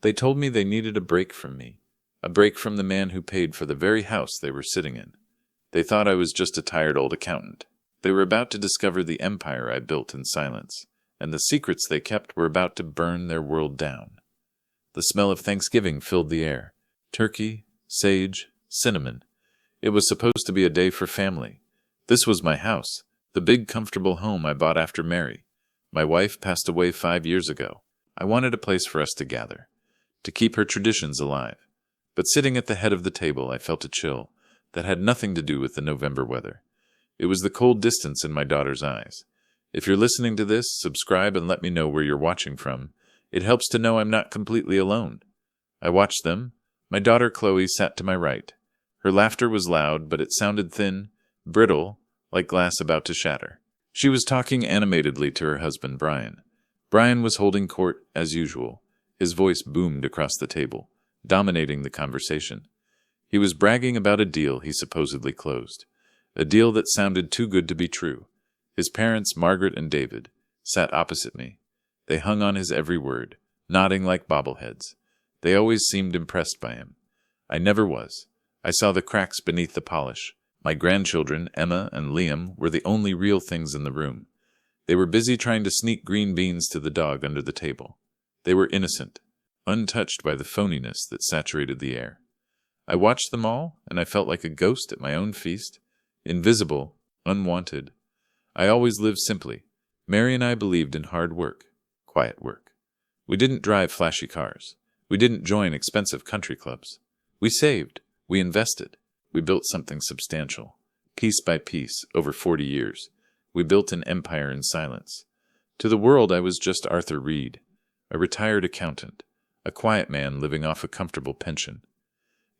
They told me they needed a break from me, a break from the man who paid for the very house they were sitting in. They thought I was just a tired old accountant. They were about to discover the empire I built in silence, and the secrets they kept were about to burn their world down. The smell of Thanksgiving filled the air. Turkey, sage, cinnamon. It was supposed to be a day for family. This was my house, the big comfortable home I bought after Mary. My wife passed away 5 years ago. I wanted a place for us to gather, to keep her traditions alive. But sitting at the head of the table, I felt a chill that had nothing to do with the November weather. It was the cold distance in my daughter's eyes. If you're listening to this, subscribe and let me know where you're watching from. It helps to know I'm not completely alone. I watched them. My daughter Chloe sat to my right. Her laughter was loud, but it sounded thin, brittle, like glass about to shatter. She was talking animatedly to her husband, Brian. Brian was holding court as usual. His voice boomed across the table, dominating the conversation. He was bragging about a deal he supposedly closed, a deal that sounded too good to be true. His parents, Margaret and David, sat opposite me. They hung on his every word, nodding like bobbleheads. They always seemed impressed by him. I never was. I saw the cracks beneath the polish. My grandchildren, Emma and Liam, were the only real things in the room. They were busy trying to sneak green beans to the dog under the table. They were innocent, untouched by the phoniness that saturated the air. I watched them all, and I felt like a ghost at my own feast, invisible, unwanted. I always lived simply. Mary and I believed in hard work, quiet work. We didn't drive flashy cars. We didn't join expensive country clubs. We saved. We invested. We built something substantial. Piece by piece, over 40 years. We built an empire in silence. To the world, I was just Arthur Reed, a retired accountant, a quiet man living off a comfortable pension.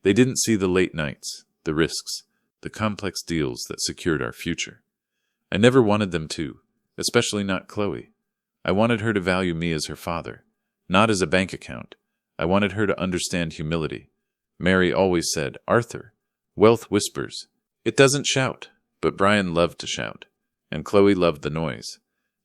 They didn't see the late nights, the risks, the complex deals that secured our future. I never wanted them to, especially not Chloe. I wanted her to value me as her father, not as a bank account. I wanted her to understand humility. Mary always said, "Arthur, wealth whispers. It doesn't shout." But Brian loved to shout, and Chloe loved the noise.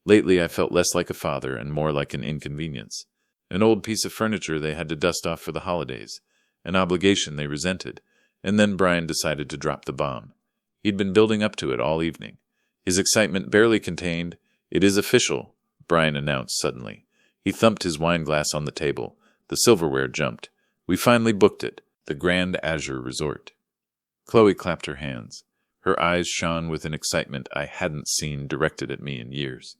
Lately I felt less like a father and more like an inconvenience, an old piece of furniture they had to dust off for the holidays, an obligation they resented, and then Brian decided to drop the bomb. He'd been building up to it all evening. His excitement barely contained. "It is official," Brian announced suddenly. He thumped his wine glass on the table. The silverware jumped. "We finally booked it, the Grand Azure Resort." Chloe clapped her hands. Her eyes shone with an excitement I hadn't seen directed at me in years.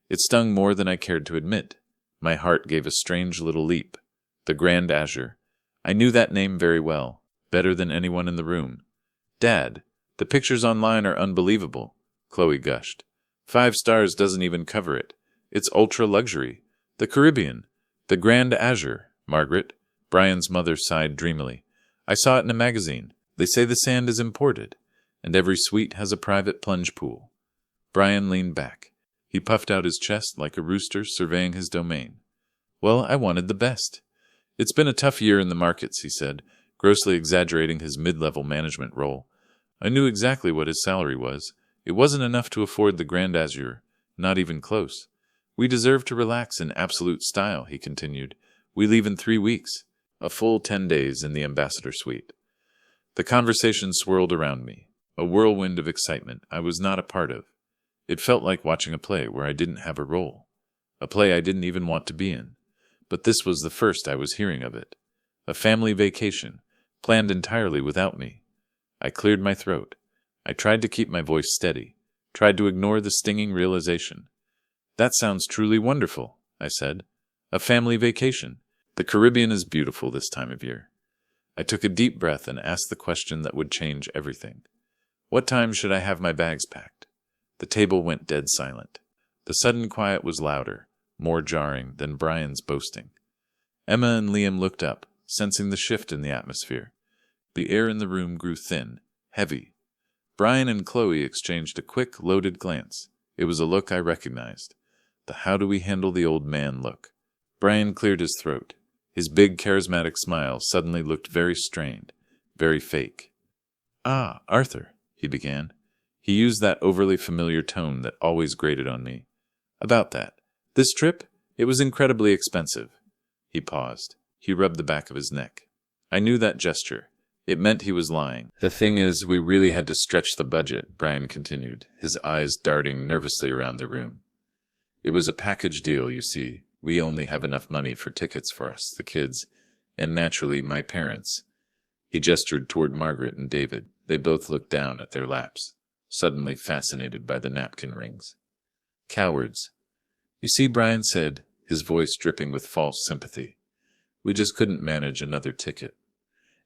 It stung more than I cared to admit. My heart gave a strange little leap. The Grand Azure. I knew that name very well, better than anyone in the room. "Dad, the pictures online are unbelievable," Chloe gushed. 5 stars doesn't even cover it. It's ultra-luxury. The Caribbean. The Grand Azure, Margaret. Brian's mother sighed dreamily. "I saw it in a magazine. They say the sand is imported, and every suite has a private plunge pool." Brian leaned back. He puffed out his chest like a rooster surveying his domain. "Well, I wanted the best. It's been a tough year in the markets," he said, grossly exaggerating his mid-level management role. "I knew exactly what his salary was. It wasn't enough to afford the Grand Azure, not even close. We deserve to relax in absolute style," he continued. "We leave in 3 weeks, a full 10 days in the Ambassador Suite." The conversation swirled around me, a whirlwind of excitement I was not a part of. It felt like watching a play where I didn't have a role, a play I didn't even want to be in. But this was the first I was hearing of it. A family vacation, planned entirely without me. I cleared my throat. I tried to keep my voice steady, tried to ignore the stinging realization. "That sounds truly wonderful," I said. "A family vacation. The Caribbean is beautiful this time of year." I took a deep breath and asked the question that would change everything. "What time should I have my bags packed?" The table went dead silent. The sudden quiet was louder, more jarring than Brian's boasting. Emma and Liam looked up, sensing the shift in the atmosphere. The air in the room grew thin, heavy. Brian and Chloe exchanged a quick, loaded glance. It was a look I recognized. The "how do we handle the old man" look. Brian cleared his throat. His big, charismatic smile suddenly looked very strained, very fake. "Ah, Arthur," he began. He used that overly familiar tone that always grated on me. "About that. This trip? It was incredibly expensive." He paused. He rubbed the back of his neck. I knew that gesture. It meant he was lying. The thing is, we really had to stretch the budget, Brian continued, his eyes darting nervously around the room. It was a package deal, you see. We only have enough money for tickets for us, the kids, and naturally my parents. He gestured toward Margaret and David. They both looked down at their laps, suddenly fascinated by the napkin rings. Cowards. You see, Brian said, his voice dripping with false sympathy. We just couldn't manage another ticket.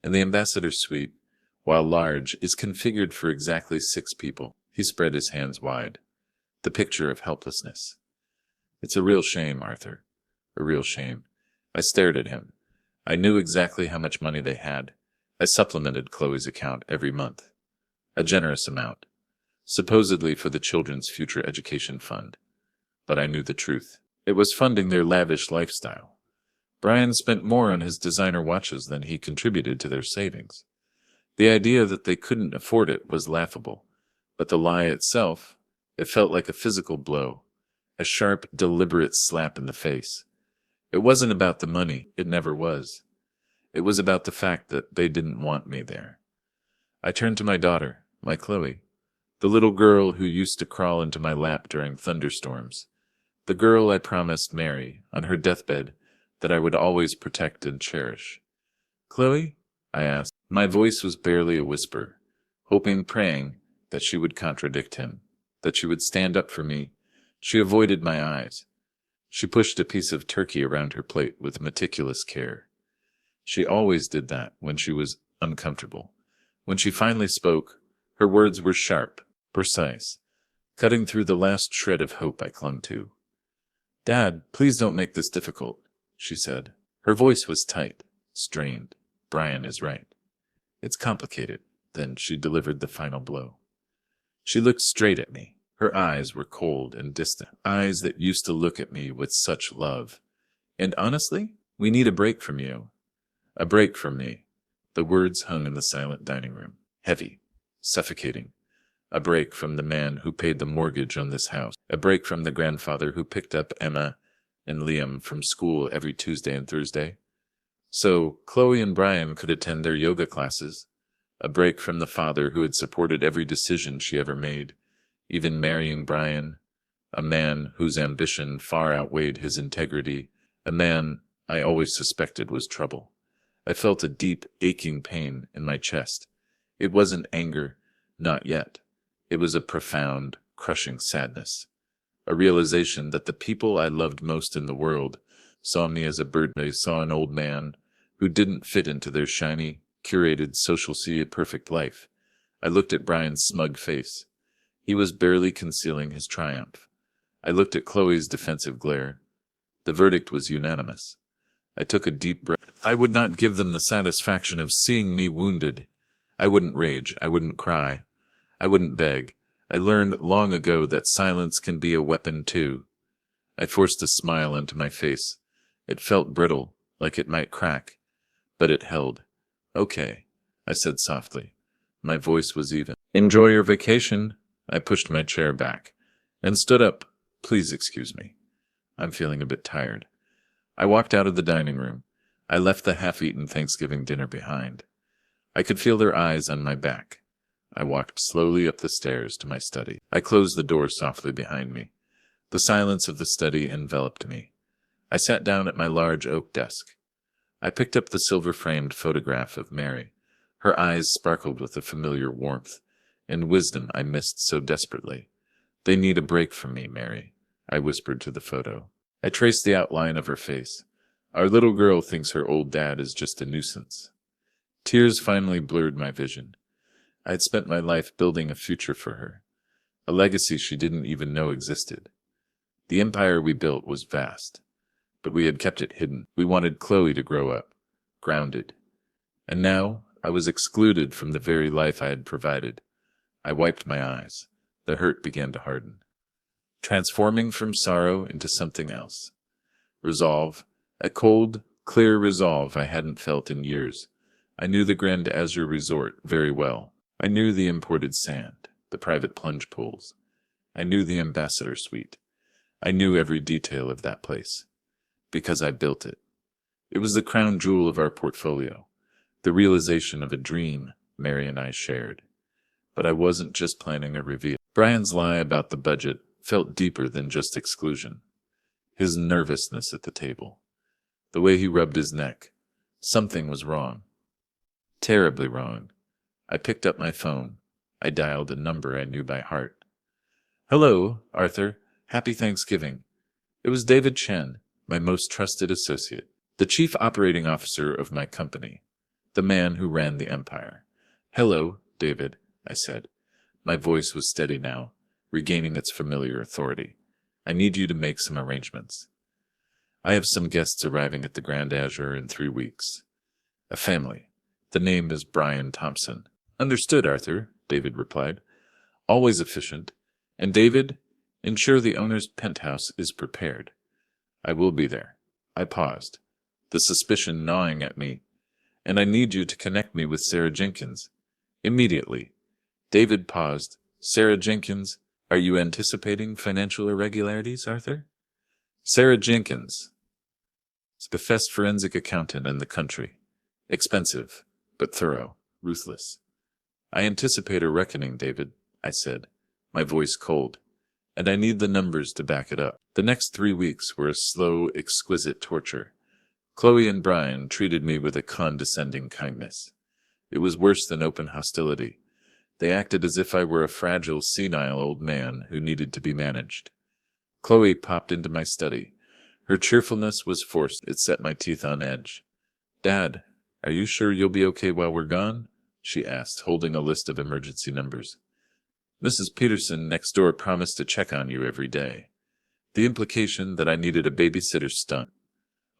And the ambassador suite, while large, is configured for exactly 6 people. He spread his hands wide. The picture of helplessness. It's a real shame, Arthur. A real shame. I stared at him. I knew exactly how much money they had. I supplemented Chloe's account every month. A generous amount. Supposedly for the children's future education fund. But I knew the truth. It was funding their lavish lifestyle. Brian spent more on his designer watches than he contributed to their savings. The idea that they couldn't afford it was laughable, but the lie itself, it felt like a physical blow, a sharp, deliberate slap in the face. It wasn't about the money, it never was. It was about the fact that they didn't want me there. I turned to my daughter, my Chloe, the little girl who used to crawl into my lap during thunderstorms, the girl I promised Mary, on her deathbed, that I would always protect and cherish. Chloe? I asked. My voice was barely a whisper, hoping, praying, that she would contradict him, that she would stand up for me. She avoided my eyes. She pushed a piece of turkey around her plate with meticulous care. She always did that when she was uncomfortable. When she finally spoke, her words were sharp, precise, cutting through the last shred of hope I clung to. Dad, please don't make this difficult, she said. Her voice was tight, strained. Brian is right. It's complicated. Then she delivered the final blow. She looked straight at me. Her eyes were cold and distant, eyes that used to look at me with such love. And honestly, we need a break from you. A break from me. The words hung in the silent dining room, heavy, suffocating. A break from the man who paid the mortgage on this house. A break from the grandfather who picked up Emma and Liam from school every Tuesday and Thursday, so Chloe and Brian could attend their yoga classes. A break from the father who had supported every decision she ever made, even marrying Brian, a man whose ambition far outweighed his integrity, a man I always suspected was trouble. I felt a deep, aching pain in my chest. It wasn't anger, not yet. It was a profound, crushing sadness. A realization that the people I loved most in the world saw me as a burden. They saw an old man who didn't fit into their shiny, curated social perfect life. I looked at Brian's smug face. He was barely concealing his triumph. I looked at Chloe's defensive glare. The verdict was unanimous. I took a deep breath. I would not give them the satisfaction of seeing me wounded. I wouldn't rage. I wouldn't cry. I wouldn't beg. I learned long ago that silence can be a weapon too. I forced a smile into my face. It felt brittle, like it might crack, but it held. Okay, I said softly. My voice was even. Enjoy your vacation. I pushed my chair back and stood up. Please excuse me. I'm feeling a bit tired. I walked out of the dining room. I left the half-eaten Thanksgiving dinner behind. I could feel their eyes on my back. I walked slowly up the stairs to my study. I closed the door softly behind me. The silence of the study enveloped me. I sat down at my large oak desk. I picked up the silver-framed photograph of Mary. Her eyes sparkled with a familiar warmth and wisdom I missed so desperately. They need a break from me, Mary, I whispered to the photo. I traced the outline of her face. Our little girl thinks her old dad is just a nuisance. Tears finally blurred my vision. I had spent my life building a future for her, a legacy she didn't even know existed. The empire we built was vast, but we had kept it hidden. We wanted Chloe to grow up, grounded. And now I was excluded from the very life I had provided. I wiped my eyes. The hurt began to harden, transforming from sorrow into something else. Resolve, a cold, clear resolve I hadn't felt in years. I knew the Grand Azure Resort very well. I knew the imported sand, the private plunge pools. I knew the ambassador suite. I knew every detail of that place. Because I built it. It was the crown jewel of our portfolio, the realization of a dream Mary and I shared. But I wasn't just planning a reveal. Brian's lie about the budget felt deeper than just exclusion. His nervousness at the table, the way he rubbed his neck. Something was wrong. Terribly wrong. I picked up my phone. I dialed a number I knew by heart. "Hello, Arthur. Happy Thanksgiving." It was David Chen, my most trusted associate, the chief operating officer of my company, the man who ran the empire. "Hello, David," I said. My voice was steady now, regaining its familiar authority. "I need you to make some arrangements. I have some guests arriving at the Grand Azure in 3 weeks. A family. The name is Brian Thompson." "Understood, Arthur," David replied. "Always efficient. And David, ensure the owner's penthouse is prepared. I will be there." I paused, the suspicion gnawing at me. "And I need you to connect me with Sarah Jenkins. Immediately." David paused. "Sarah Jenkins, are you anticipating financial irregularities, Arthur?" "Sarah Jenkins, the best forensic accountant in the country. Expensive, but thorough, ruthless." "I anticipate a reckoning, David," I said, my voice cold, "and I need the numbers to back it up." The next 3 weeks were a slow, exquisite torture. Chloe and Brian treated me with a condescending kindness. It was worse than open hostility. They acted as if I were a fragile, senile old man who needed to be managed. Chloe popped into my study. Her cheerfulness was forced. It set my teeth on edge. "Dad, are you sure you'll be okay while we're gone?" she asked, holding a list of emergency numbers. "Mrs. Peterson next door promised to check on you every day." The implication that I needed a babysitter stung.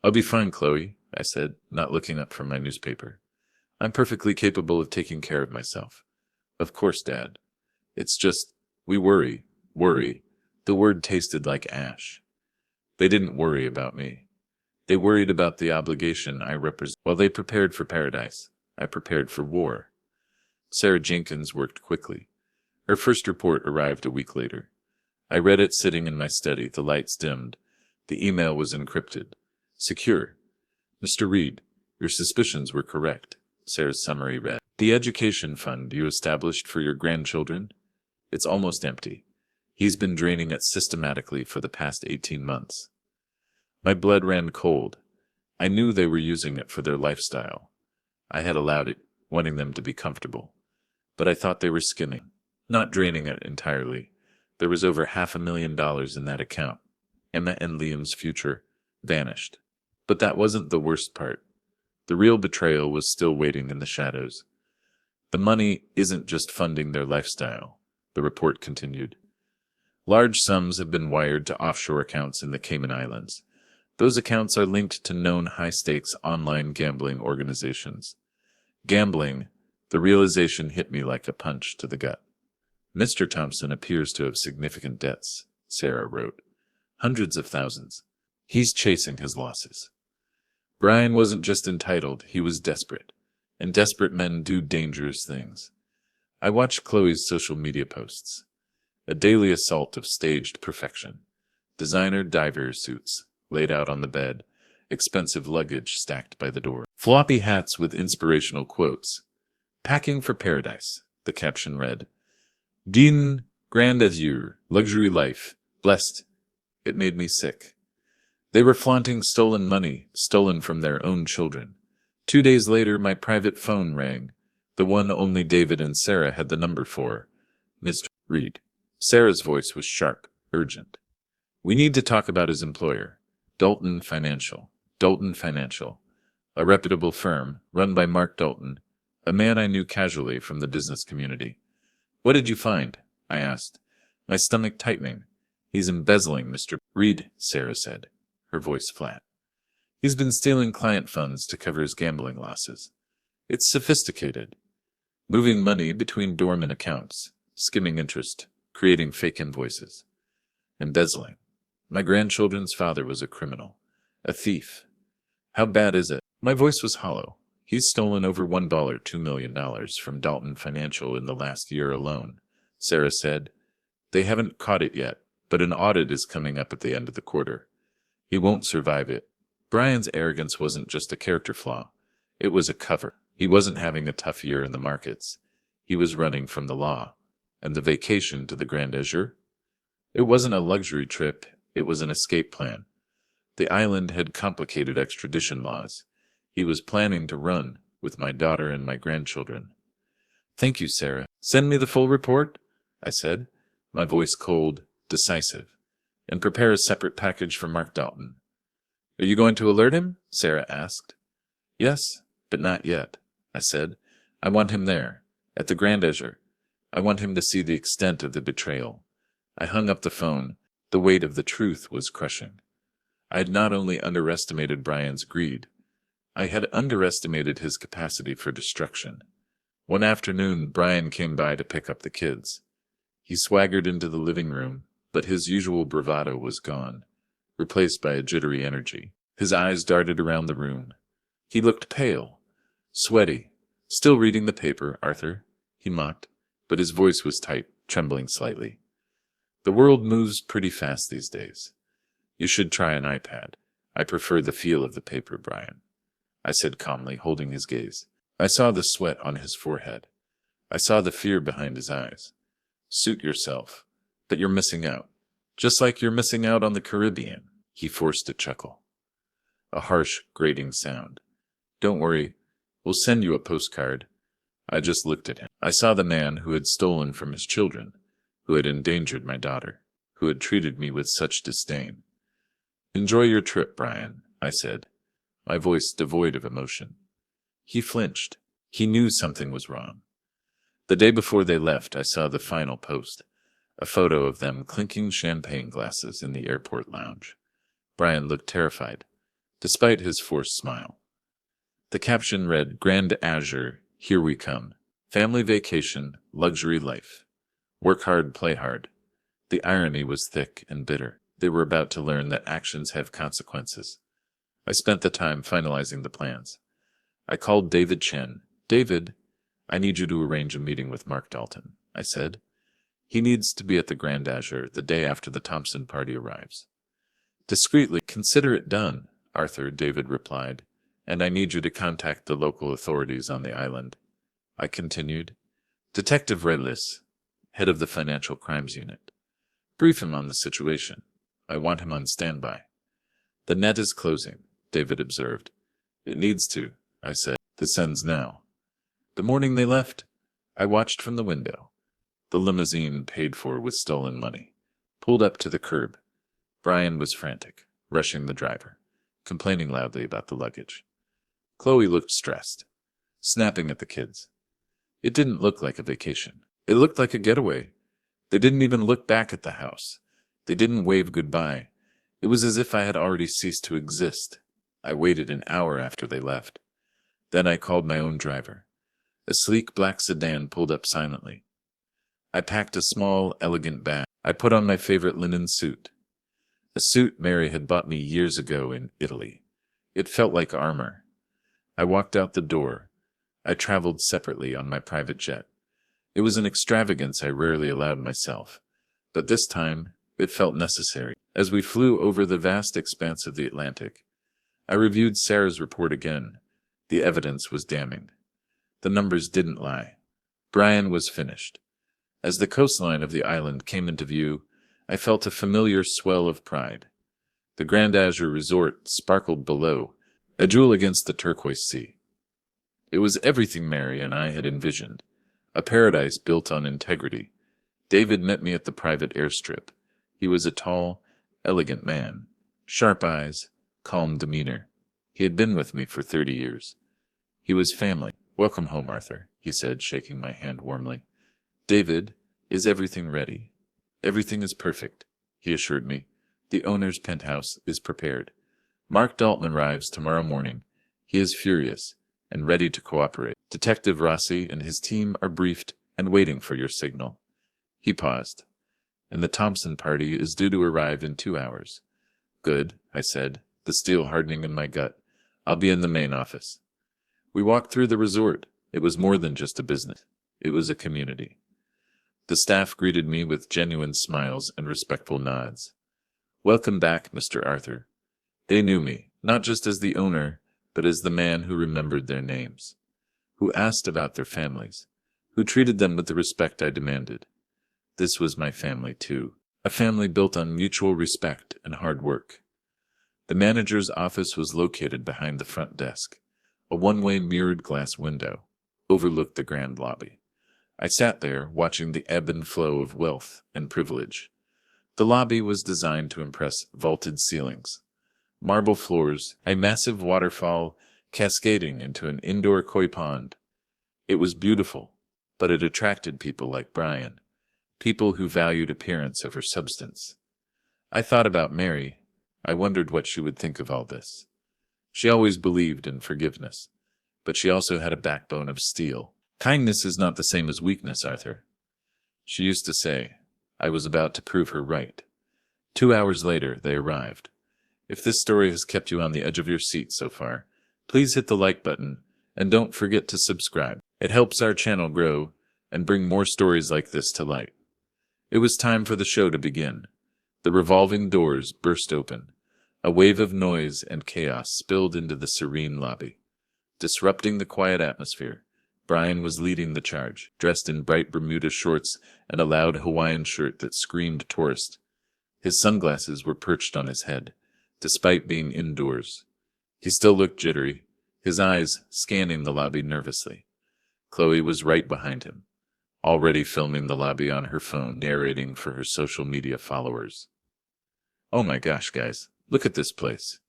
"I'll be fine, Chloe," I said, not looking up from my newspaper. "I'm perfectly capable of taking care of myself." "Of course, Dad. It's just, we worry. The word tasted like ash. They didn't worry about me. They worried about the obligation I represent. While they prepared for paradise, I prepared for war. Sarah Jenkins worked quickly. Her first report arrived a week later. I read it sitting in my study, the lights dimmed. The email was encrypted. Secure. "Mr. Reed, your suspicions were correct," Sarah's summary read. "The education fund you established for your grandchildren? It's almost empty. He's been draining it systematically for the past 18 months. My blood ran cold. I knew they were using it for their lifestyle. I had allowed it, wanting them to be comfortable. But I thought they were skimming, not draining it entirely. There was over $500,000 in that account. Emma and Liam's future vanished. But that wasn't the worst part. The real betrayal was still waiting in the shadows. The money isn't just funding their lifestyle," the report continued. "Large sums have been wired to offshore accounts in the Cayman Islands. Those accounts are linked to known high-stakes online gambling organizations. Gambling, the realization hit me like a punch to the gut. Mr. Thompson appears to have significant debts," Sarah wrote. "Hundreds of thousands. He's chasing his losses." Brian wasn't just entitled, he was desperate. And desperate men do dangerous things. I watched Chloe's social media posts. A daily assault of staged perfection. Designer diver suits laid out on the bed, expensive luggage stacked by the door. Floppy hats with inspirational quotes. "Packing for paradise," the caption read. "Din Grand Azure, luxury life, blessed." It made me sick. They were flaunting stolen money, stolen from their own children. 2 days later, my private phone rang, the one only David and Sarah had the number for. "Mr. Reed." Sarah's voice was sharp, urgent. "We need to talk about his employer, Dalton Financial. Dalton Financial, a reputable firm run by Mark Dalton, a man I knew casually from the business community." "What did you find?" I asked, my stomach tightening. "He's embezzling, Mr. Reed," Sarah said, her voice flat. "He's been stealing client funds to cover his gambling losses. It's sophisticated. Moving money between dormant accounts, skimming interest, creating fake invoices. Embezzling. My grandchildren's father was a criminal, a thief. How bad is it?" My voice was hollow. "He's stolen over $2 million from Dalton Financial in the last year alone," Sarah said. "They haven't caught it yet, but an audit is coming up at the end of the quarter. He won't survive it. Brian's arrogance wasn't just a character flaw. It was a cover. He wasn't having a tough year in the markets. He was running from the law. And the vacation to the Grand Azure? It wasn't a luxury trip. It was an escape plan. The island had complicated extradition laws. He was planning to run with my daughter and my grandchildren. Thank you, Sarah. Send me the full report, I said, my voice cold, decisive. And prepare a separate package for Mark Dalton. Are you going to alert him? Sarah asked. Yes, but not yet, I said. I want him there, at the Grand Azure. I want him to see the extent of the betrayal. I hung up the phone. The weight of the truth was crushing. I had not only underestimated Brian's greed, I had underestimated his capacity for destruction. One afternoon, Brian came by to pick up the kids. He swaggered into the living room, but his usual bravado was gone, replaced by a jittery energy. His eyes darted around the room. He looked pale, sweaty. Still reading the paper, Arthur, he mocked, but his voice was tight, trembling slightly. The world moves pretty fast these days. You should try an iPad. I prefer the feel of the paper, Brian, I said calmly, holding his gaze. I saw the sweat on his forehead. I saw the fear behind his eyes. Suit yourself, but you're missing out. Just like you're missing out on the Caribbean. He forced a chuckle. A harsh, grating sound. Don't worry, we'll send you a postcard. I just looked at him. I saw the man who had stolen from his children, who had endangered my daughter, who had treated me with such disdain. Enjoy your trip, Brian, I said, my voice devoid of emotion. He flinched. He knew something was wrong. The day before they left, I saw the final post, a photo of them clinking champagne glasses in the airport lounge. Brian looked terrified, despite his forced smile. The caption read, Grand Azure, here we come. Family vacation, luxury life. Work hard, play hard. The irony was thick and bitter. They were about to learn that actions have consequences. I spent the time finalizing the plans. I called David Chen. David, I need you to arrange a meeting with Mark Dalton, I said. He needs to be at the Grand Azure the day after the Thompson party arrives. Discreetly, consider it done, Arthur, David replied, and I need you to contact the local authorities on the island. I continued. Detective Redlis, head of the Financial Crimes Unit. Brief him on the situation. I want him on standby. The net is closing, David observed. It needs to, I said. This ends now. The morning they left, I watched from the window. The limousine, paid for with stolen money, pulled up to the curb. Brian was frantic, rushing the driver, complaining loudly about the luggage. Chloe looked stressed, snapping at the kids. It didn't look like a vacation. It looked like a getaway. They didn't even look back at the house. They didn't wave goodbye. It was as if I had already ceased to exist. I waited an hour after they left. Then I called my own driver. A sleek black sedan pulled up silently. I packed a small, elegant bag. I put on my favorite linen suit. A suit Mary had bought me years ago in Italy. It felt like armor. I walked out the door. I traveled separately on my private jet. It was an extravagance I rarely allowed myself, but this time it felt necessary. As we flew over the vast expanse of the Atlantic, I reviewed Sarah's report again. The evidence was damning. The numbers didn't lie. Brian was finished. As the coastline of the island came into view, I felt a familiar swell of pride. The Grand Azure Resort sparkled below, a jewel against the turquoise sea. It was everything Mary and I had envisioned, a paradise built on integrity. David met me at the private airstrip. He was a tall, elegant man, sharp eyes, calm demeanor. He had been with me for 30 years. He was family. Welcome home, Arthur, he said, shaking my hand warmly. David, is everything ready? Everything is perfect, he assured me. The owner's penthouse is prepared. Mark Dalton arrives tomorrow morning. He is furious and ready to cooperate. Detective Rossi and his team are briefed and waiting for your signal. He paused. And the Thompson party is due to arrive in 2 hours. Good, I said, the steel hardening in my gut. I'll be in the main office. We walked through the resort. It was more than just a business. It was a community. The staff greeted me with genuine smiles and respectful nods. Welcome back, Mr. Arthur. They knew me, not just as the owner, but as the man who remembered their names, who asked about their families, who treated them with the respect I demanded. This was my family too, a family built on mutual respect and hard work. The manager's office was located behind the front desk. A one-way mirrored glass window overlooked the grand lobby. I sat there, watching the ebb and flow of wealth and privilege. The lobby was designed to impress: vaulted ceilings, marble floors, a massive waterfall cascading into an indoor koi pond. It was beautiful, but it attracted people like Brian, people who valued appearance over substance. I thought about Mary. I wondered what she would think of all this. She always believed in forgiveness, but she also had a backbone of steel. Kindness is not the same as weakness, Arthur, she used to say. I was about to prove her right. 2 hours later, they arrived. If this story has kept you on the edge of your seat so far, please hit the like button and don't forget to subscribe. It helps our channel grow and bring more stories like this to light. It was time for the show to begin. The revolving doors burst open. A wave of noise and chaos spilled into the serene lobby. Disrupting the quiet atmosphere, Brian was leading the charge, dressed in bright Bermuda shorts and a loud Hawaiian shirt that screamed tourist. His sunglasses were perched on his head, despite being indoors. He still looked jittery, his eyes scanning the lobby nervously. Chloe was right behind him, already filming the lobby on her phone, narrating for her social media followers. "Oh my gosh, guys, look at this place,"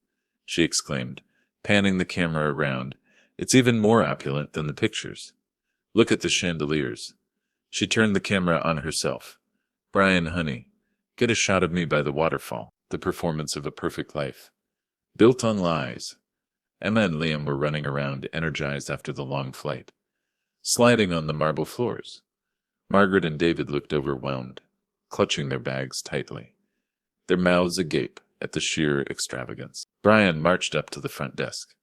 she exclaimed, panning the camera around. "It's even more opulent than the pictures. Look at the chandeliers." She turned the camera on herself. "Brian, honey, get a shot of me by the waterfall." The performance of a perfect life, built on lies. Emma and Liam were running around, energized after the long flight, sliding on the marble floors. Margaret and David looked overwhelmed, clutching their bags tightly, their mouths agape at the sheer extravagance. Brian marched up to the front desk.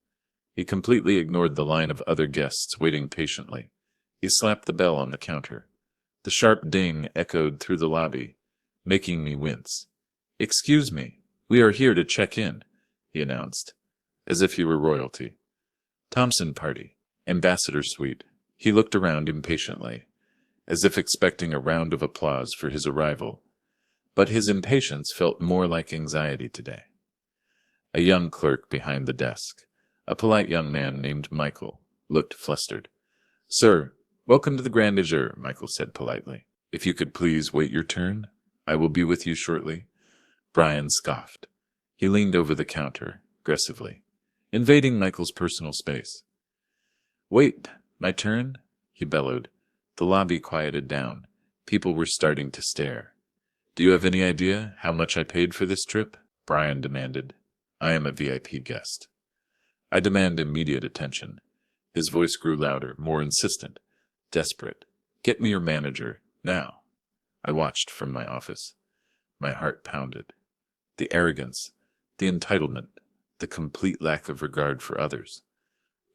He completely ignored the line of other guests waiting patiently. He slapped the bell on the counter. The sharp ding echoed through the lobby, making me wince. "Excuse me, we are here to check in," he announced, as if he were royalty. "Thompson party, Ambassador Suite." He looked around impatiently, as if expecting a round of applause for his arrival. But his impatience felt more like anxiety today. A young clerk behind the desk, a polite young man named Michael, looked flustered. "Sir, welcome to the Grand Azure," Michael said politely. "If you could please wait your turn, I will be with you shortly." Brian scoffed. He leaned over the counter, aggressively, invading Michael's personal space. "Wait, my turn?" he bellowed. The lobby quieted down. People were starting to stare. "Do you have any idea how much I paid for this trip?" Brian demanded. "I am a VIP guest. I demand immediate attention." His voice grew louder, more insistent, desperate. "Get me your manager, now." I watched from my office. My heart pounded. The arrogance, the entitlement, the complete lack of regard for others.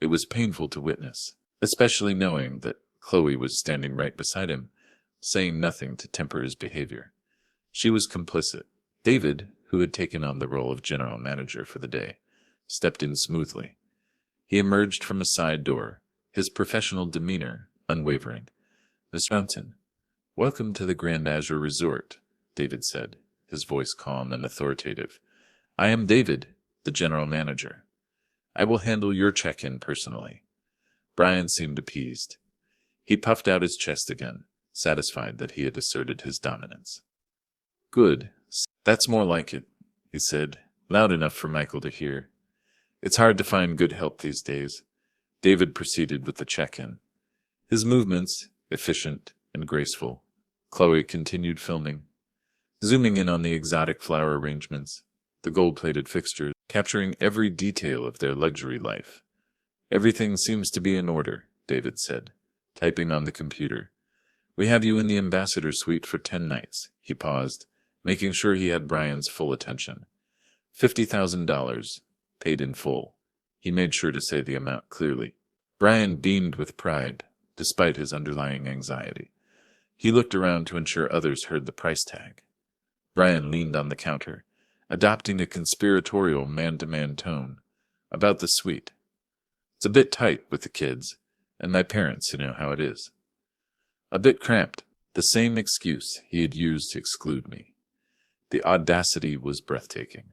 It was painful to witness, especially knowing that Chloe was standing right beside him, saying nothing to temper his behavior. She was complicit. David, who had taken on the role of general manager for the day, stepped in smoothly. He emerged from a side door, his professional demeanor unwavering. "Miss Fountain, welcome to the Grand Azure Resort," David said, his voice calm and authoritative. "I am David, the general manager. I will handle your check-in personally." Brian seemed appeased. He puffed out his chest again, satisfied that he had asserted his dominance. "Good. That's more like it," he said, loud enough for Michael to hear. "It's hard to find good help these days." David proceeded with the check-in. His movements, efficient and graceful. Chloe continued filming, zooming in on the exotic flower arrangements, the gold-plated fixtures, capturing every detail of their luxury life. "Everything seems to be in order," David said, typing on the computer. "We have you in the Ambassador Suite for 10 nights. He paused, making sure he had Brian's full attention. $50,000, paid in full. He made sure to say the amount clearly. Brian beamed with pride, despite his underlying anxiety. He looked around to ensure others heard the price tag. Brian leaned on the counter, adopting a conspiratorial man-to-man tone. About the suite. It's a bit tight with the kids, and my parents, you know how it is. A bit cramped, the same excuse he had used to exclude me. The audacity was breathtaking.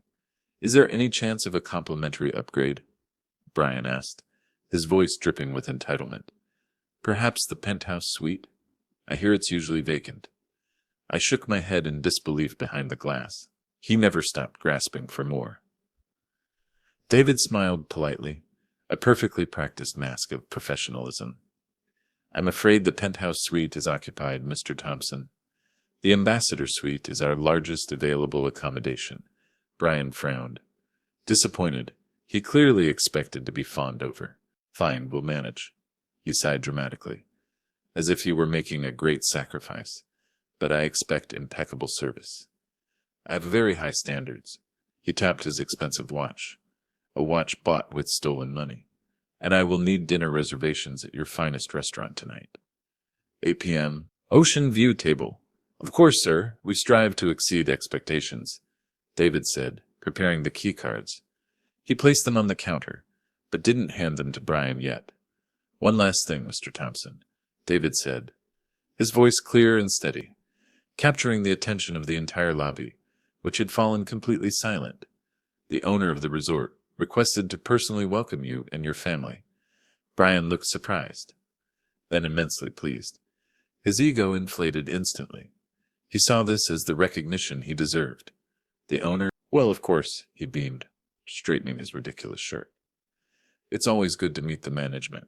Is there any chance of a complimentary upgrade? Brian asked, his voice dripping with entitlement. Perhaps the penthouse suite? I hear it's usually vacant. I shook my head in disbelief behind the glass. He never stopped grasping for more. David smiled politely, a perfectly practiced mask of professionalism. I'm afraid the penthouse suite is occupied, Mr. Thompson. The ambassador suite is our largest available accommodation. Brian frowned. Disappointed, he clearly expected to be fawned over. Fine, we'll manage. He sighed dramatically, as if he were making a great sacrifice. But I expect impeccable service. I have very high standards. He tapped his expensive watch, a watch bought with stolen money. And I will need dinner reservations at your finest restaurant tonight. 8 p.m. Ocean view table. Of course, sir, we strive to exceed expectations, David said, preparing the key cards. He placed them on the counter, but didn't hand them to Brian yet. One last thing, Mr. Thompson, David said, his voice clear and steady, capturing the attention of the entire lobby, which had fallen completely silent. The owner of the resort requested to personally welcome you and your family. Brian looked surprised, then immensely pleased. His ego inflated instantly. He saw this as the recognition he deserved. The owner? Well, of course, he beamed, straightening his ridiculous shirt. It's always good to meet the management.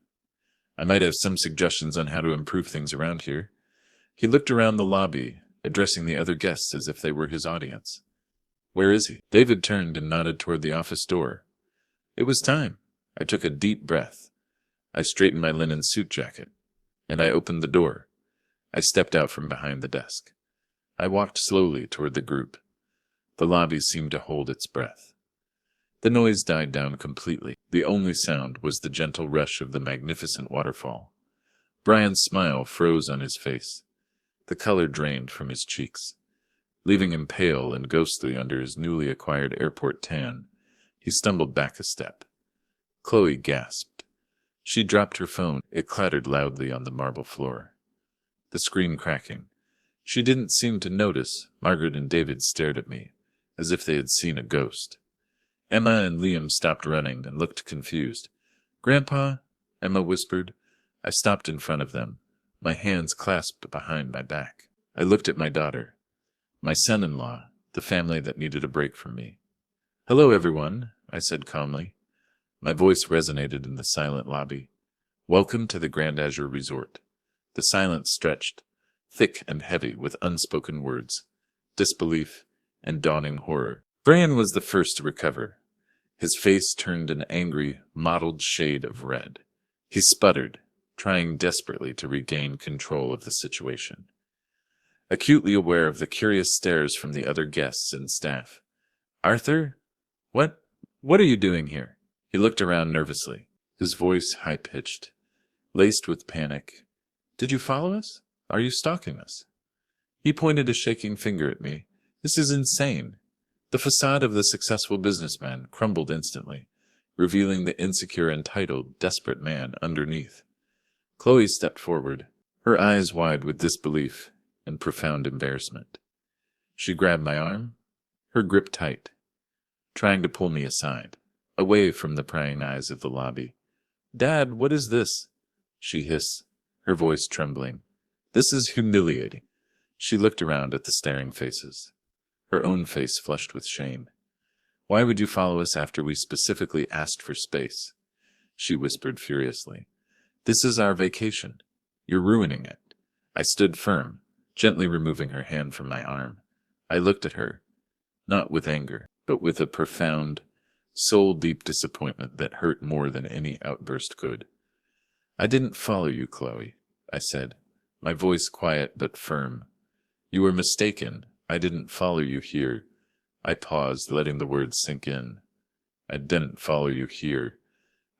I might have some suggestions on how to improve things around here. He looked around the lobby, addressing the other guests as if they were his audience. Where is he? David turned and nodded toward the office door. It was time. I took a deep breath. I straightened my linen suit jacket, and I opened the door. I stepped out from behind the desk. I walked slowly toward the group. The lobby seemed to hold its breath. The noise died down completely. The only sound was the gentle rush of the magnificent waterfall. Brian's smile froze on his face. The color drained from his cheeks, leaving him pale and ghostly under his newly acquired airport tan. He stumbled back a step. Chloe gasped. She dropped her phone. It clattered loudly on the marble floor, the screen cracking. She didn't seem to notice. Margaret and David stared at me, as if they had seen a ghost. Emma and Liam stopped running and looked confused. Grandpa, Emma whispered. I stopped in front of them, my hands clasped behind my back. I looked at my daughter, my son-in-law, the family that needed a break from me. Hello, everyone, I said calmly. My voice resonated in the silent lobby. Welcome to the Grand Azure Resort. The silence stretched, thick and heavy with unspoken words, disbelief, and dawning horror. Brian was the first to recover. His face turned an angry, mottled shade of red. He sputtered, trying desperately to regain control of the situation. Acutely aware of the curious stares from the other guests and staff. Arthur? What are you doing here? He looked around nervously, his voice high-pitched, laced with panic. Did you follow us? Are you stalking us? He pointed a shaking finger at me. This is insane. The facade of the successful businessman crumbled instantly, revealing the insecure, entitled, desperate man underneath. Chloe stepped forward, her eyes wide with disbelief and profound embarrassment. She grabbed my arm, her grip tight, trying to pull me aside, away from the prying eyes of the lobby. Dad, what is this? She hissed, her voice trembling. This is humiliating. She looked around at the staring faces, her own face flushed with shame. Why would you follow us after we specifically asked for space? She whispered furiously. This is our vacation. You're ruining it. I stood firm, gently removing her hand from my arm. I looked at her, not with anger, but with a profound, soul-deep disappointment that hurt more than any outburst could. I didn't follow you, Chloe, I said, my voice quiet but firm. You were mistaken. I didn't follow you here. I paused, letting the words sink in. I didn't follow you here.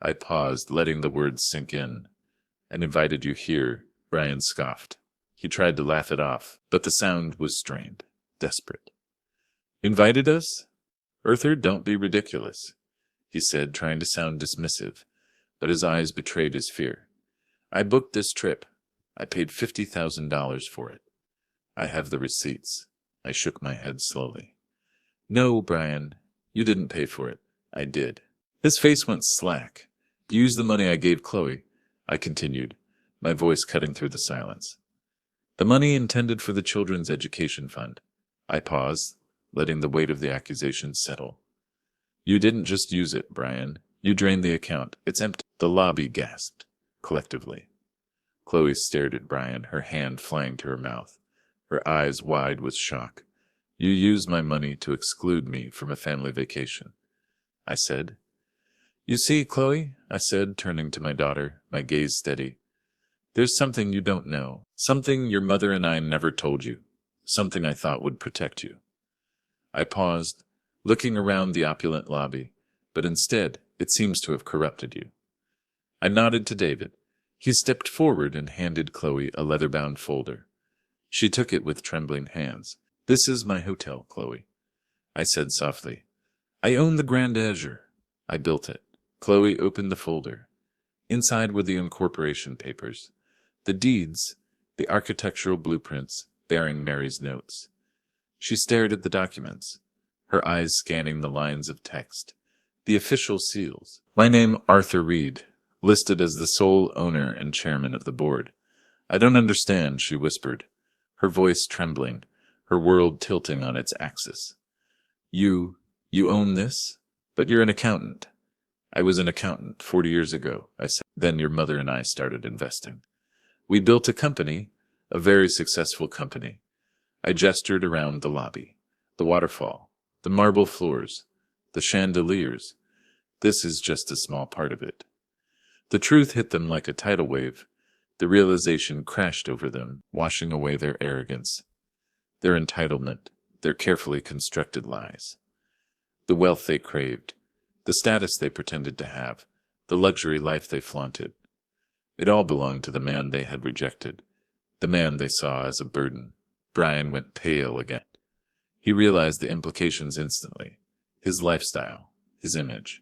I paused, letting the words sink in. And invited you here, Brian scoffed. He tried to laugh it off, but the sound was strained, desperate. Invited us? Arthur, don't be ridiculous. he said, trying to sound dismissive, but his eyes betrayed his fear. I booked this trip. I paid $50,000 for it. I have the receipts. I shook my head slowly. No, Brian, you didn't pay for it. I did. His face went slack. Use the money I gave Chloe, I continued, my voice cutting through the silence. The money intended for the children's education fund. I paused, letting the weight of the accusation settle. You didn't just use it, Brian. You drained the account. It's empty. The lobby gasped, collectively. Chloe stared at Brian, her hand flying to her mouth, her eyes wide with shock. You used my money to exclude me from a family vacation, I said. You see, Chloe, I said, turning to my daughter, my gaze steady. There's something you don't know, something your mother and I never told you, something I thought would protect you. I paused, looking around the opulent lobby, but instead it seems to have corrupted you. I nodded to David. He stepped forward and handed Chloe a leather-bound folder. She took it with trembling hands. This is my hotel, Chloe, I said softly. I own the Grand Azure. I built it. Chloe opened the folder. Inside were the incorporation papers, the deeds, the architectural blueprints bearing Mary's notes. She stared at the documents, her eyes scanning the lines of text, the official seals. My name, Arthur Reed, listed as the sole owner and chairman of the board. I don't understand, she whispered, her voice trembling, her world tilting on its axis. You own this? But you're an accountant. I was an accountant 40 years ago, I said. Then your mother and I started investing. We built a company, a very successful company. I gestured around the lobby, the waterfall, the marble floors, the chandeliers. This is just a small part of it. The truth hit them like a tidal wave. The realization crashed over them, washing away their arrogance, their entitlement, their carefully constructed lies. The wealth they craved, the status they pretended to have, the luxury life they flaunted. It all belonged to the man they had rejected, the man they saw as a burden. Brian went pale again. He realized the implications instantly. His lifestyle, his image,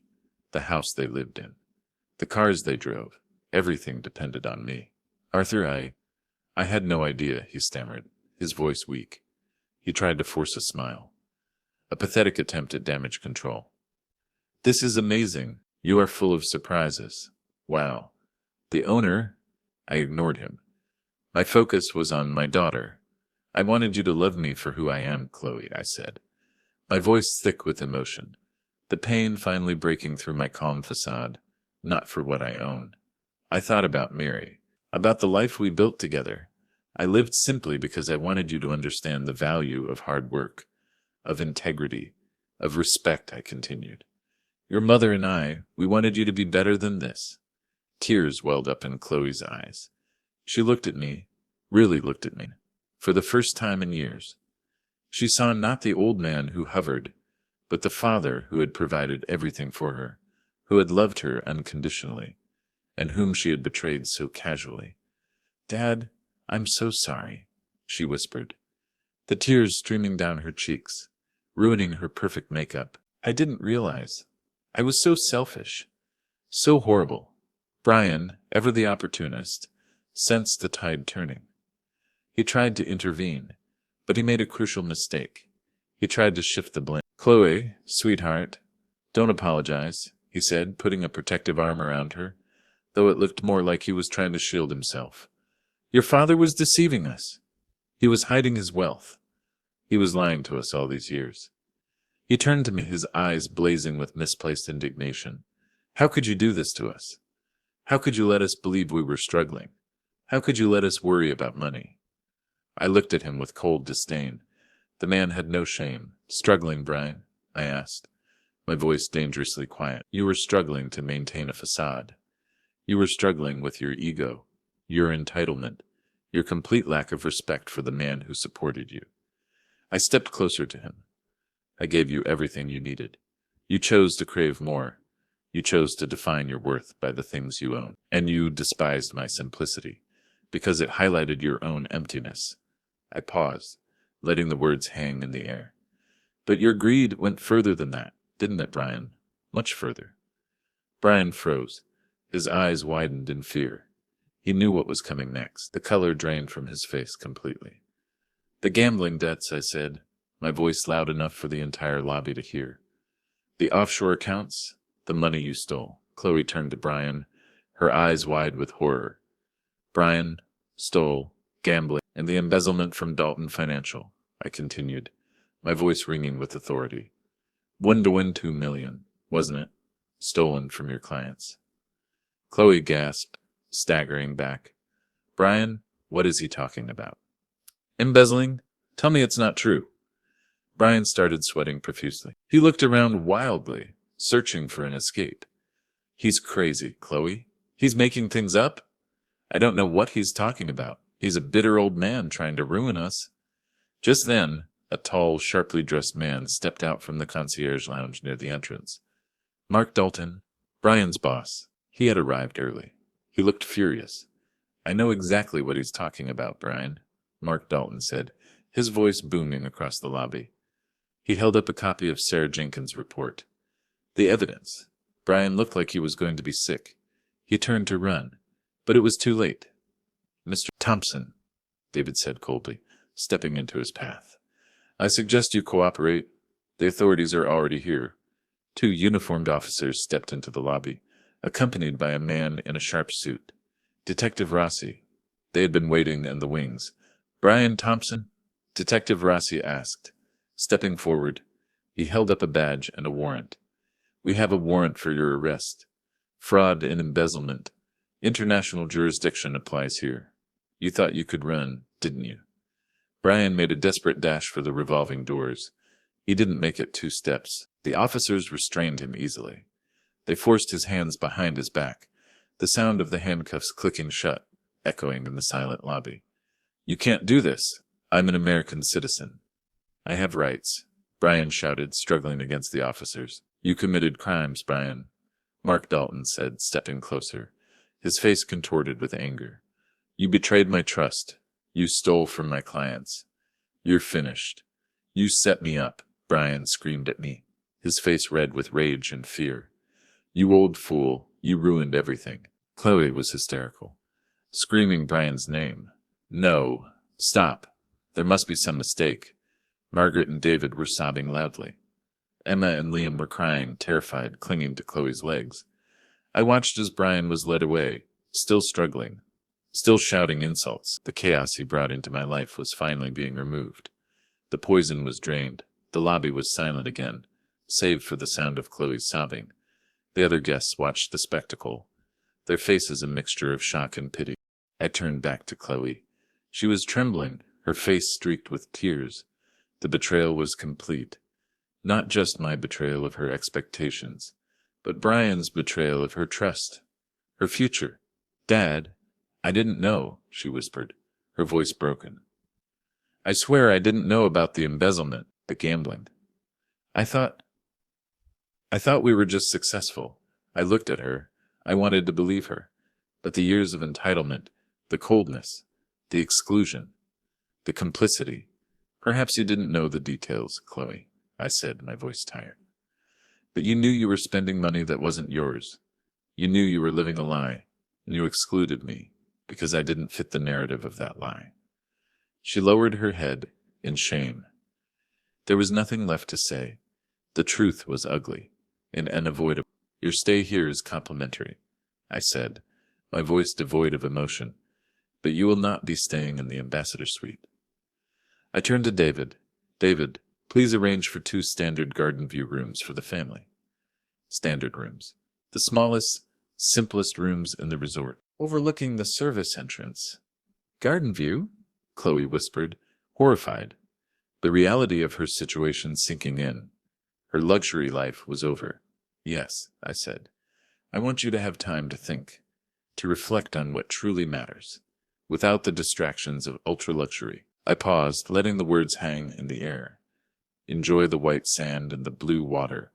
the house they lived in, the cars they drove, everything depended on me. Arthur, I had no idea, he stammered, his voice weak. He tried to force a smile, a pathetic attempt at damage control. This is amazing. You are full of surprises. Wow. The owner? I ignored him. My focus was on my daughter. I wanted you to love me for who I am, Chloe, I said, my voice thick with emotion, the pain finally breaking through my calm facade, not for what I own. I thought about Mary, about the life we built together. I lived simply because I wanted you to understand the value of hard work, of integrity, of respect, I continued. Your mother and I, we wanted you to be better than this. Tears welled up in Chloe's eyes. She looked at me, really looked at me, for the first time in years. She saw not the old man who hovered, but the father who had provided everything for her, who had loved her unconditionally, and whom she had betrayed so casually. Dad, I'm so sorry, she whispered, the tears streaming down her cheeks, ruining her perfect makeup. I didn't realize. I was so selfish, so horrible. Brian, ever the opportunist, sensed the tide turning. He tried to intervene, but he made a crucial mistake. He tried to shift the blame. Chloe, sweetheart, don't apologize, he said, putting a protective arm around her, though it looked more like he was trying to shield himself. Your father was deceiving us. He was hiding his wealth. He was lying to us all these years. He turned to me, his eyes blazing with misplaced indignation. How could you do this to us? How could you let us believe we were struggling? How could you let us worry about money? I looked at him with cold disdain. The man had no shame. Struggling, Brian? I asked, my voice dangerously quiet. You were struggling to maintain a facade. You were struggling with your ego, your entitlement, your complete lack of respect for the man who supported you. I stepped closer to him. I gave you everything you needed. You chose to crave more. You chose to define your worth by the things you own. And you despised my simplicity, because it highlighted your own emptiness. I paused, letting the words hang in the air. But your greed went further than that, didn't it, Brian? Much further. Brian froze. His eyes widened in fear. He knew what was coming next. The color drained from his face completely. "The gambling debts," I said, my voice loud enough for the entire lobby to hear. "The offshore accounts, the money you stole." Chloe turned to Brian, her eyes wide with horror. "Brian stole gambling and the embezzlement from Dalton Financial," I continued, my voice ringing with authority. "Won to win $2 million, wasn't it? Stolen from your clients." Chloe gasped, staggering back. "Brian, what is he talking about?" "Embezzling? Tell me it's not true." Brian started sweating profusely. He looked around wildly, searching for an escape. "He's crazy, Chloe. He's making things up. I don't know what he's talking about. He's a bitter old man trying to ruin us." Just then, a tall, sharply dressed man stepped out from the concierge lounge near the entrance. Mark Dalton, Brian's boss. He had arrived early. He looked furious. "I know exactly what he's talking about, Brian," Mark Dalton said, his voice booming across the lobby. He held up a copy of Sarah Jenkins' report. The evidence. Brian looked like he was going to be sick. He turned to run, but it was too late. "Mr. Thompson," David said coldly, stepping into his path, "I suggest you cooperate. The authorities are already here." Two uniformed officers stepped into the lobby, accompanied by a man in a sharp suit. Detective Rossi. They had been waiting in the wings. "Brian Thompson?" Detective Rossi asked. Stepping forward, he held up a badge and a warrant. "We have a warrant for your arrest. Fraud and embezzlement. International jurisdiction applies here. You thought you could run, didn't you?" Brian made a desperate dash for the revolving doors. He didn't make it 2 steps. The officers restrained him easily. They forced his hands behind his back, the sound of the handcuffs clicking shut, echoing in the silent lobby. "You can't do this. I'm an American citizen." "I have rights," Brian shouted, struggling against the officers. "You committed crimes, Brian," Mark Dalton said, stepping closer, his face contorted with anger. "You betrayed my trust. You stole from my clients. You're finished. You set me up," Brian screamed at me, his face red with rage and fear. "You old fool, you ruined everything." Chloe was hysterical, screaming Brian's name. "No, stop. There must be some mistake." Margaret and David were sobbing loudly. Emma and Liam were crying, terrified, clinging to Chloe's legs. I watched as Brian was led away, still struggling, still shouting insults. The chaos he brought into my life was finally being removed. The poison was drained. The lobby was silent again, save for the sound of Chloe's sobbing. The other guests watched the spectacle, their faces a mixture of shock and pity. I turned back to Chloe. She was trembling, her face streaked with tears. The betrayal was complete. Not just my betrayal of her expectations, but Brian's betrayal of her trust, her future. "Dad, I didn't know," she whispered, her voice broken. "I swear I didn't know about the embezzlement, the gambling. I thought we were just successful." I looked at her. I wanted to believe her. But the years of entitlement, the coldness, the exclusion, the complicity. "Perhaps you didn't know the details, Chloe," I said, my voice tired. "But you knew you were spending money that wasn't yours. You knew you were living a lie, and you excluded me because I didn't fit the narrative of that lie." She lowered her head in shame. There was nothing left to say. The truth was ugly and unavoidable. "Your stay here is complimentary," I said, my voice devoid of emotion, "but you will not be staying in the ambassador suite." I turned to David. "David, please arrange for 2 standard garden view rooms for the family." Standard rooms. The smallest, simplest rooms in the resort, overlooking the service entrance. "Garden view?" Chloe whispered, horrified, the reality of her situation sinking in. Her luxury life was over. "Yes," I said. "I want you to have time to think, to reflect on what truly matters, without the distractions of ultra-luxury." I paused, letting the words hang in the air. "Enjoy the white sand and the blue water.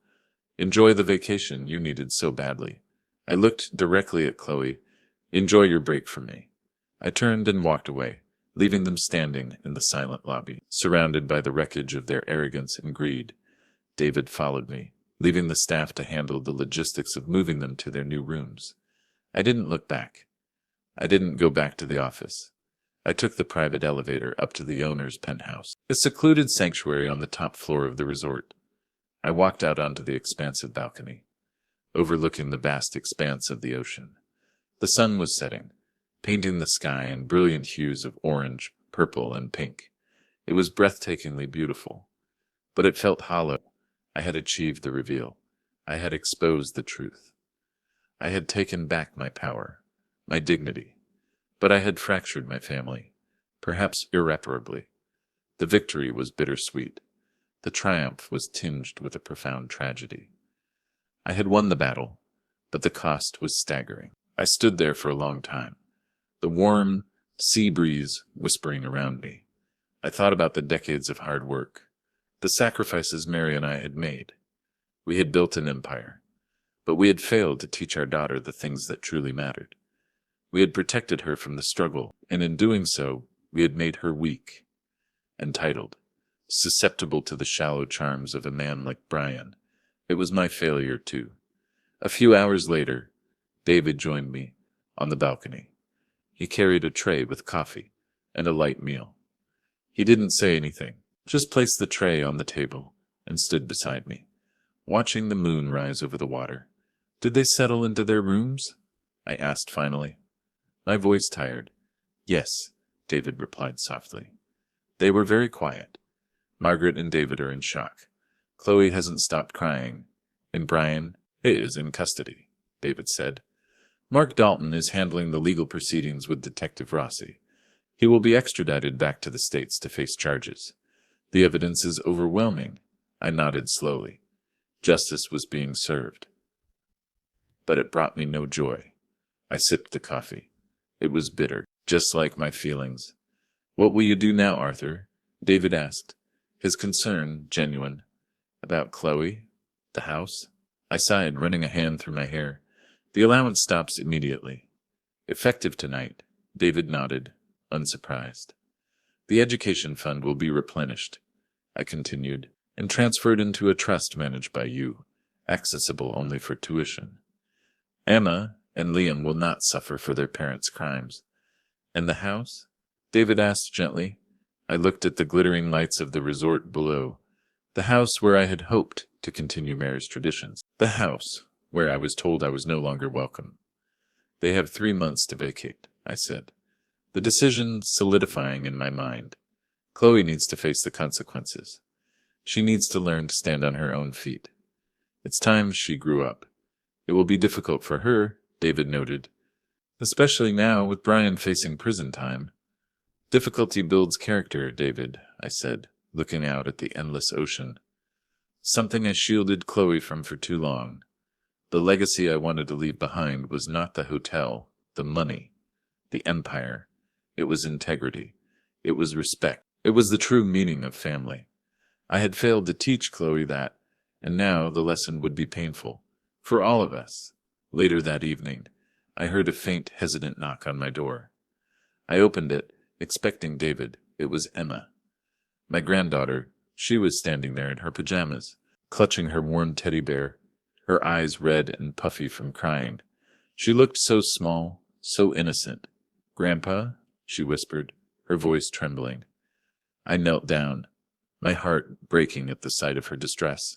Enjoy the vacation you needed so badly." I looked directly at Chloe. "Enjoy your break from me." I turned and walked away, leaving them standing in the silent lobby, surrounded by the wreckage of their arrogance and greed. David followed me, leaving the staff to handle the logistics of moving them to their new rooms. I didn't look back. I didn't go back to the office. I took the private elevator up to the owner's penthouse, a secluded sanctuary on the top floor of the resort. I walked out onto the expansive balcony, overlooking the vast expanse of the ocean. The sun was setting, painting the sky in brilliant hues of orange, purple, and pink. It was breathtakingly beautiful, but it felt hollow. I had achieved the reveal. I had exposed the truth. I had taken back my power, my dignity, but I had fractured my family, perhaps irreparably. The victory was bittersweet. The triumph was tinged with a profound tragedy. I had won the battle, but the cost was staggering. I stood there for a long time, the warm sea breeze whispering around me. I thought about the decades of hard work, the sacrifices Mary and I had made. We had built an empire, but we had failed to teach our daughter the things that truly mattered. We had protected her from the struggle, and in doing so, we had made her weak, entitled, susceptible to the shallow charms of a man like Brian. It was my failure, too. A few hours later, David joined me on the balcony. He carried a tray with coffee and a light meal. He didn't say anything, just placed the tray on the table and stood beside me, watching the moon rise over the water. Did they settle into their rooms? I asked finally. My voice tired. Yes, David replied softly. They were very quiet. Margaret and David are in shock. Chloe hasn't stopped crying, and Brian is in custody, David said. Mark Dalton is handling the legal proceedings with Detective Rossi. He will be extradited back to the States to face charges. The evidence is overwhelming. I nodded slowly. Justice was being served. But it brought me no joy. I sipped the coffee. It was bitter, just like my feelings. What will you do now, Arthur? David asked, his concern genuine. About Chloe? The house? I sighed, running a hand through my hair. The allowance stops immediately. Effective tonight, David nodded, unsurprised. The education fund will be replenished, I continued, and transferred into a trust managed by you, accessible only for tuition. Emma and Liam will not suffer for their parents' crimes. And the house? David asked gently. I looked at the glittering lights of the resort below. The house where I had hoped to continue Mary's traditions. The house where I was told I was no longer welcome. They have 3 months to vacate, I said, the decision solidifying in my mind. Chloe needs to face the consequences. She needs to learn to stand on her own feet. It's time she grew up. It will be difficult for her, David noted, especially now with Brian facing prison time. Difficulty builds character, David, I said, looking out at the endless ocean. Something I shielded Chloe from for too long. The legacy I wanted to leave behind was not the hotel, the money, the empire. It was integrity. It was respect. It was the true meaning of family. I had failed to teach Chloe that, and now the lesson would be painful. For all of us. Later that evening, I heard a faint, hesitant knock on my door. I opened it, expecting David. It was Emma. My granddaughter. She was standing there in her pajamas, clutching her worn teddy bear, her eyes red and puffy from crying. She looked so small, so innocent. Grandpa, she whispered, her voice trembling. I knelt down, my heart breaking at the sight of her distress.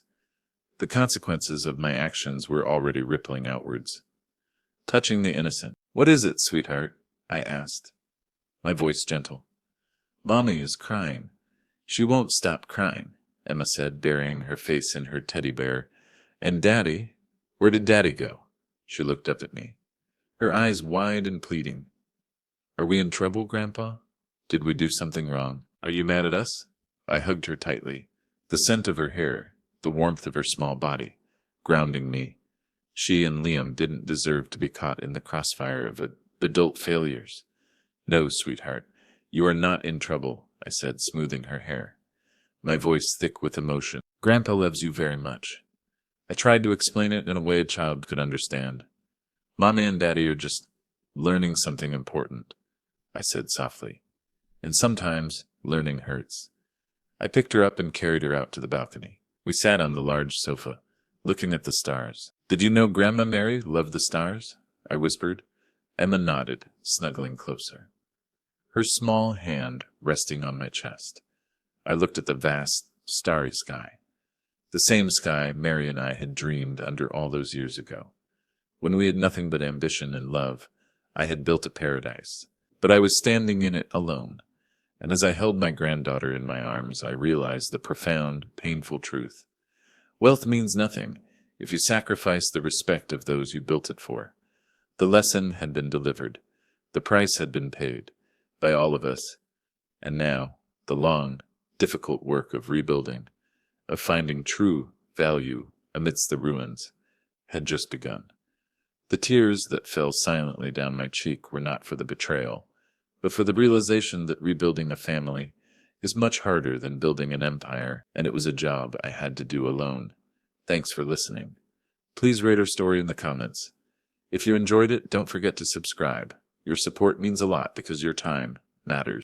The consequences of my actions were already rippling outwards. Touching the innocent. What is it, sweetheart? I asked, my voice gentle. Mommy is crying. She won't stop crying, Emma said, burying her face in her teddy bear. And Daddy? Where did Daddy go? She looked up at me, her eyes wide and pleading. Are we in trouble, Grandpa? Did we do something wrong? Are you mad at us? I hugged her tightly, the scent of her hair, the warmth of her small body, grounding me. She and Liam didn't deserve to be caught in the crossfire of adult failures. No, sweetheart, you are not in trouble, I said, smoothing her hair, my voice thick with emotion. Grandpa loves you very much. I tried to explain it in a way a child could understand. Mommy and Daddy are just learning something important, I said softly. And sometimes learning hurts. I picked her up and carried her out to the balcony. We sat on the large sofa, looking at the stars. Did you know Grandma Mary loved the stars? I whispered. Emma nodded, snuggling closer, her small hand resting on my chest. I looked at the vast, starry sky, the same sky Mary and I had dreamed under all those years ago. When we had nothing but ambition and love, I had built a paradise, but I was standing in it alone. And as I held my granddaughter in my arms, I realized the profound, painful truth. Wealth means nothing if you sacrifice the respect of those you built it for. The lesson had been delivered. The price had been paid by all of us. And now, the long, difficult work of rebuilding, of finding true value amidst the ruins, had just begun. The tears that fell silently down my cheek were not for the betrayal, but for the realization that rebuilding a family is much harder than building an empire, and it was a job I had to do alone. Thanks for listening. Please rate our story in the comments. If you enjoyed it, don't forget to subscribe. Your support means a lot because your time matters.